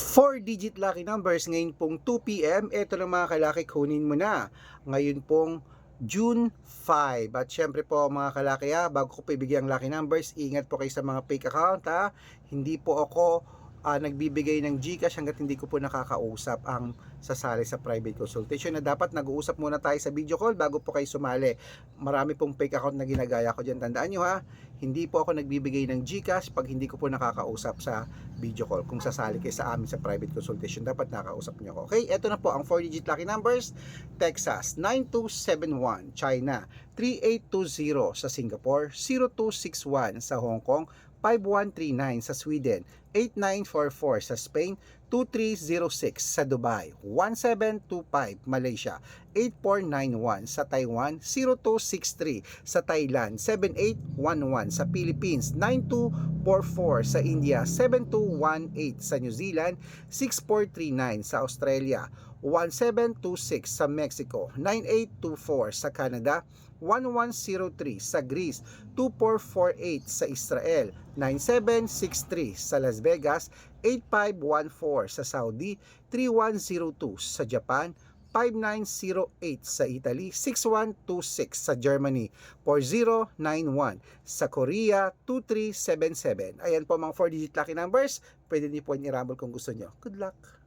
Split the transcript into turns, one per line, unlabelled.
4-digit lucky numbers ngayon pong 2 p.m. Ito lang mga kalaki, kunin mo na. Ngayon pong June 5. At syempre po mga kalaki bago ko po ibigay ang lucky numbers, ingat po kayo sa mga fake account Hindi po ako nagbibigay ng GCash hanggat hindi ko po nakakausap ang sasali sa private consultation, na dapat nag-uusap muna tayo sa video call bago po kayo sumali. Marami pong fake account na ginagaya ko dyan. Tandaan nyo hindi po ako nagbibigay ng GCash pag hindi ko po nakakausap sa video call. Kung sasali kayo sa amin sa private consultation, dapat nakakausap nyo ako. Okay, eto na po ang 4-digit lucky numbers. Texas 9271, China 3820, sa Singapore 0261, sa Hong Kong 5139, sa Sweden 8944, sa Spain 2306, sa Dubai 1725, Malaysia 8491, sa Taiwan 0263, sa Thailand 7811, sa Philippines 9244, sa India 7218, sa New Zealand 6439, sa Australia 1726, sa Mexico 9824, sa Canada 1103, sa Greece 2448, sa Israel 9763, sa Las Vegas 8514, sa Saudi 3102, sa Japan 5908, sa Italy 6126, sa Germany 4091, sa Korea 2377. Ayan po mga 4-digit lucky numbers. Pwede niyo po i-rumble kung gusto niyo. Good luck!